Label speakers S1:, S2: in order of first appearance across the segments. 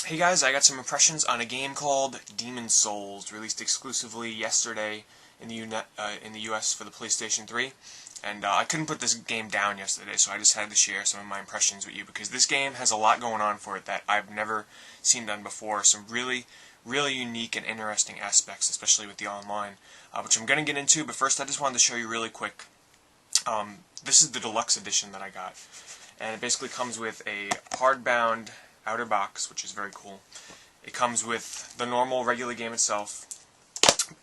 S1: Hey guys, I got some impressions on a game called Demon's Souls, released exclusively yesterday in the US for the PlayStation 3. And I couldn't put this game down yesterday, so I just had to share some of my impressions with you because this game has a lot going on for it that I've never seen done before. Some really unique and interesting aspects, especially with the online, which I'm going to get into. But first, I just wanted to show you really quick. This is the deluxe edition that I got, and it basically comes with a hardbound outer box, which is very cool. It comes with the normal regular game itself,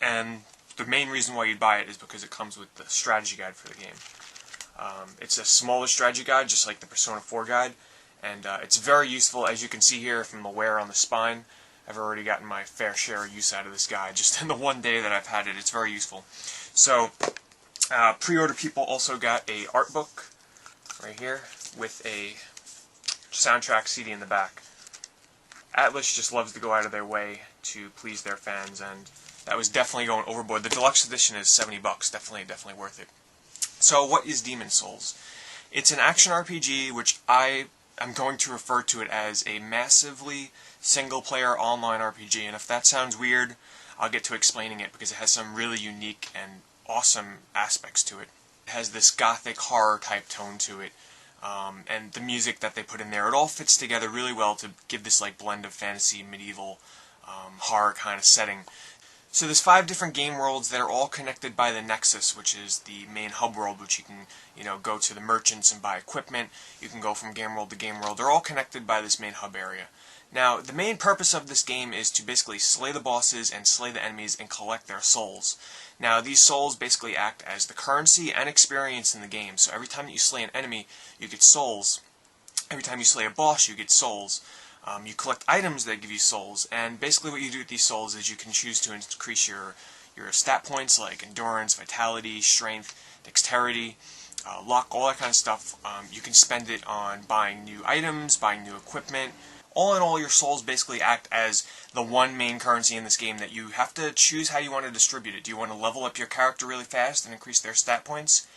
S1: and the main reason why you'd buy it is because it comes with the strategy guide for the game. It's a smaller strategy guide, just like the Persona 4 guide, and it's very useful. As you can see here from the wear on the spine, I've already gotten my fair share of use out of this guide just in the one day that I've had it. It's very useful. So, pre-order people also got a art book right here with a soundtrack CD in the back. Atlus just loves to go out of their way to please their fans, and that was definitely going overboard. The deluxe edition is $70, definitely worth it. So what is Demon's Souls? It's an action RPG, which I am going to refer to it as a massively single-player online RPG, and if that sounds weird, I'll get to explaining it because it has some really unique and awesome aspects to it. It has this gothic horror type tone to it. And the music that they put in there, it all fits together really well to give this like blend of fantasy, medieval, horror kind of setting. So there's 5 different game worlds that are all connected by the Nexus, which is the main hub world, which you can, go to the merchants and buy equipment. You can go from game world to game world. They're all connected by this main hub area. Now, the main purpose of this game is to basically slay the bosses and slay the enemies and collect their souls. Now, these souls basically act as the currency and experience in the game. So every time that you slay an enemy, you get souls. Every time you slay a boss, you get souls. You collect items that give you souls, and basically what you do with these souls is you can choose to increase your stat points like endurance, vitality, strength, dexterity, luck, all that kind of stuff. You can spend it on buying new items, buying new equipment. All in all, your souls basically act as the one main currency in this game that you have to choose how you want to distribute it. Do you want to level up your character really fast and increase their stat points?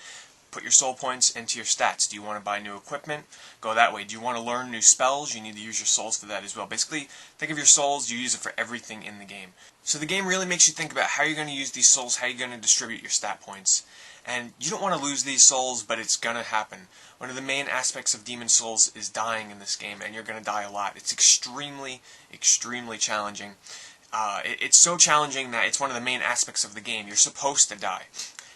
S1: Put your soul points into your stats. Do you want to buy new equipment? Go that way. Do you want to learn new spells? You need to use your souls for that as well. Basically, think of your souls, you use it for everything in the game. So the game really makes you think about how you're going to use these souls, how you're going to distribute your stat points. And you don't want to lose these souls, but it's going to happen. One of the main aspects of Demon's Souls is dying in this game, and you're going to die a lot. It's extremely challenging. It's so challenging that it's one of the main aspects of the game. You're supposed to die.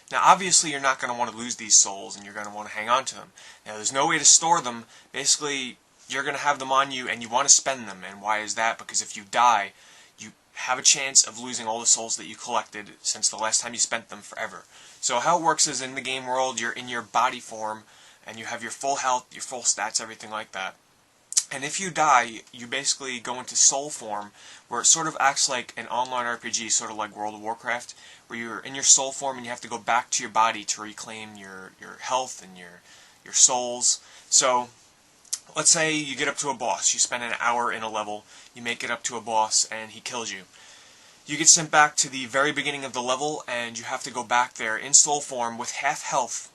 S1: Now, obviously, you're not going to want to lose these souls, and you're going to want to hang on to them. Now, there's no way to store them. Basically, you're going to have them on you, and you want to spend them. And why is that? Because if you die, you have a chance of losing all the souls that you collected since the last time you spent them forever. So how it works is in the game world, you're in your body form, and you have your full health, your full stats, everything like that. And if you die, you basically go into soul form, where it sort of acts like an online RPG, sort of like World of Warcraft, where you're in your soul form and you have to go back to your body to reclaim your health and your souls. So, let's say you get up to a boss, you spend an hour in a level, you make it up to a boss, and he kills you. You get sent back to the very beginning of the level, and you have to go back there in soul form with half health,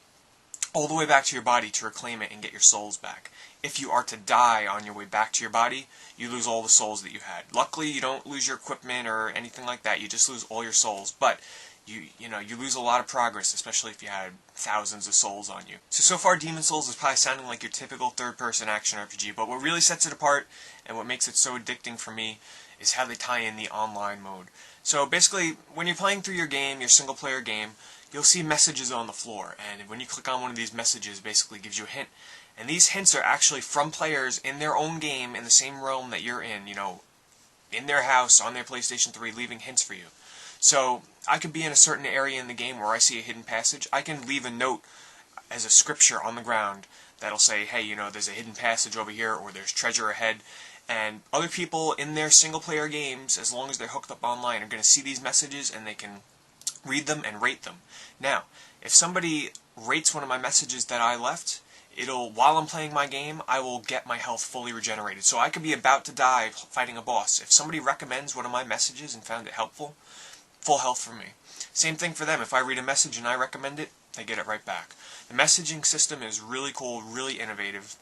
S1: all the way back to your body to reclaim it and get your souls back. If you are to die on your way back to your body, you lose all the souls that you had. Luckily, you don't lose your equipment or anything like that. You just lose all your souls. But you lose a lot of progress, especially if you had thousands of souls on you. So far, Demon's Souls is probably sounding like your typical third-person action RPG, but what really sets it apart and what makes it so addicting for me is how they tie in the online mode. So basically, when you're playing through your game, your single-player game, you'll see messages on the floor, and when you click on one of these messages, it basically gives you a hint. And these hints are actually from players in their own game, in the same realm that you're in, in their house, on their PlayStation 3, leaving hints for you. So, I could be in a certain area in the game where I see a hidden passage. I can leave a note as a scripture on the ground that'll say, hey, there's a hidden passage over here, or there's treasure ahead. And other people in their single-player games, as long as they're hooked up online, are going to see these messages and they can read them and rate them. Now, if somebody rates one of my messages that I left, while I'm playing my game, I will get my health fully regenerated. So I could be about to die fighting a boss. If somebody recommends one of my messages and found it helpful, full health for me. Same thing for them. If I read a message and I recommend it, they get it right back. The messaging system is really cool, really innovative.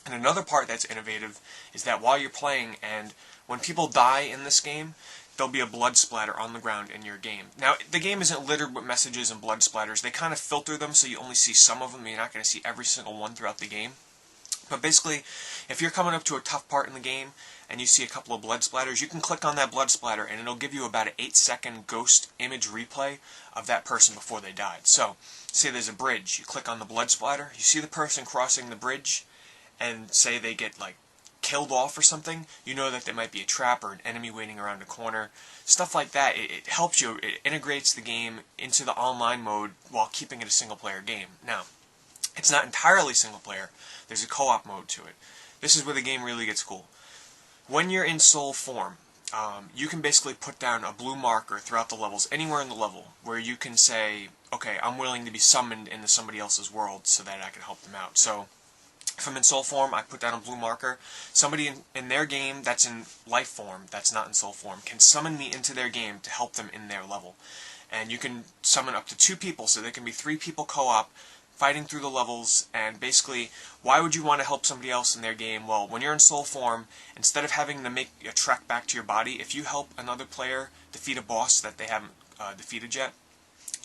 S1: And another part that's innovative is that while you're playing, and when people die in this game, there'll be a blood splatter on the ground in your game. Now, the game isn't littered with messages and blood splatters. They kind of filter them so you only see some of them. You're not going to see every single one throughout the game. But basically, if you're coming up to a tough part in the game and you see a couple of blood splatters, you can click on that blood splatter and it'll give you about an 8-second ghost image replay of that person before they died. So, say there's a bridge. You click on the blood splatter, you see the person crossing the bridge, and say they get like killed off or something, you know that there might be a trap or an enemy waiting around a corner. Stuff like that, it helps you, it integrates the game into the online mode while keeping it a single-player game. Now, it's not entirely single-player. There's a co-op mode to it. This is where the game really gets cool. When you're in soul form, you can basically put down a blue marker throughout the levels, anywhere in the level, where you can say, okay, I'm willing to be summoned into somebody else's world so that I can help them out. So, if I'm in soul form, I put down a blue marker. Somebody in their game that's in life form, that's not in soul form, can summon me into their game to help them in their level. And you can summon up to 2 people, so there can be 3 people co-op, fighting through the levels. And basically, why would you want to help somebody else in their game? Well, when you're in soul form, instead of having to make a trek back to your body, if you help another player defeat a boss that they haven't defeated yet,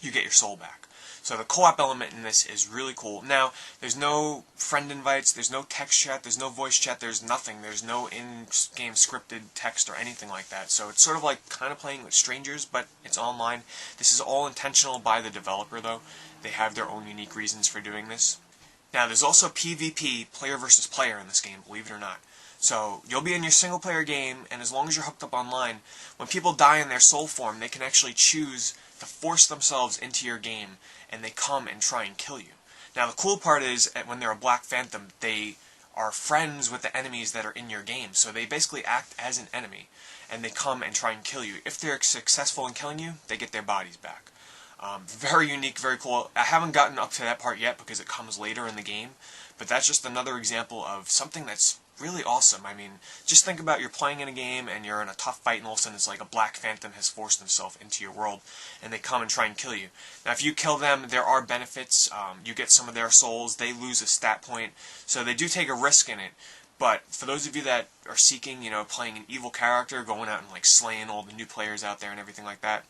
S1: you get your soul back. So the co-op element in this is really cool. Now, there's no friend invites, there's no text chat, there's no voice chat, there's nothing. There's no in-game scripted text or anything like that. So it's sort of like kind of playing with strangers, but it's online. This is all intentional by the developer, though. They have their own unique reasons for doing this. Now, there's also PvP, player versus player, in this game, believe it or not. So, you'll be in your single-player game, and as long as you're hooked up online, when people die in their soul form, they can actually choose to force themselves into your game, and they come and try and kill you. Now, the cool part is, when they're a Black Phantom, they are friends with the enemies that are in your game, so they basically act as an enemy, and they come and try and kill you. If they're successful in killing you, they get their bodies back. Very unique, very cool. I haven't gotten up to that part yet because it comes later in the game, but that's just another example of something that's really awesome. I mean, just think about you're playing in a game and you're in a tough fight and all of a sudden it's like a Black Phantom has forced himself into your world and they come and try and kill you. Now, if you kill them, there are benefits. You get some of their souls. They lose a stat point, so they do take a risk in it. But for those of you that are seeking, playing an evil character, going out and like slaying all the new players out there and everything like that,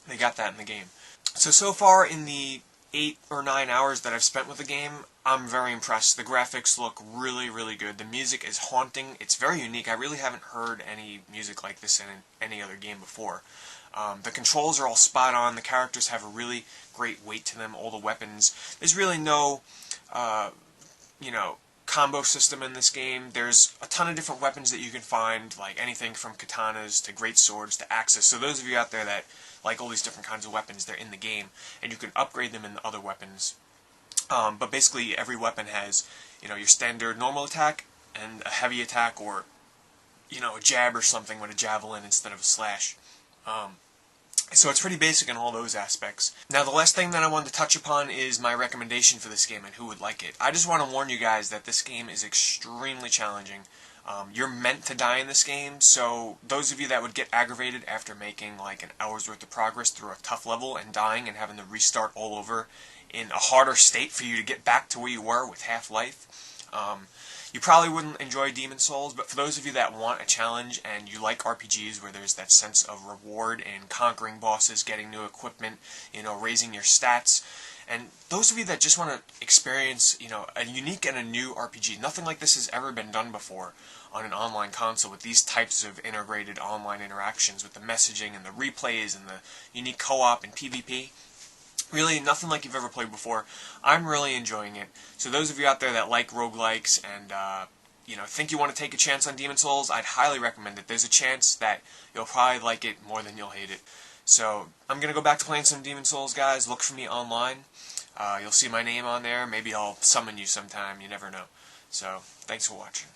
S1: they got that in the game. So far in the 8 or 9 hours that I've spent with the game, I'm very impressed. The graphics look really, really good. The music is haunting. It's very unique. I really haven't heard any music like this in any other game before. The controls are all spot on. The characters have a really great weight to them. All the weapons. There's really no, combo system in this game. There's a ton of different weapons that you can find, like anything from katanas to great swords to axes. So those of you out there that like all these different kinds of weapons, they're in the game, and you can upgrade them in the other weapons. But basically, every weapon has, your standard normal attack and a heavy attack, or, a jab or something with a javelin instead of a slash. So it's pretty basic in all those aspects. Now, the last thing that I wanted to touch upon is my recommendation for this game and who would like it. I just want to warn you guys that this game is extremely challenging. You're meant to die in this game, so those of you that would get aggravated after making like an hour's worth of progress through a tough level and dying and having to restart all over in a harder state for you to get back to where you were with half life, you probably wouldn't enjoy Demon's Souls. But for those of you that want a challenge and you like RPGs where there's that sense of reward in conquering bosses, getting new equipment, raising your stats, and those of you that just want to experience, a unique and a new RPG, nothing like this has ever been done before on an online console with these types of integrated online interactions with the messaging and the replays and the unique co-op and PvP. Really, nothing like you've ever played before. I'm really enjoying it. So those of you out there that like roguelikes and, think you want to take a chance on Demon's Souls, I'd highly recommend it. There's a chance that you'll probably like it more than you'll hate it. So, I'm going to go back to playing some Demon's Souls, guys. Look for me online. You'll see my name on there. Maybe I'll summon you sometime. You never know. So, thanks for watching.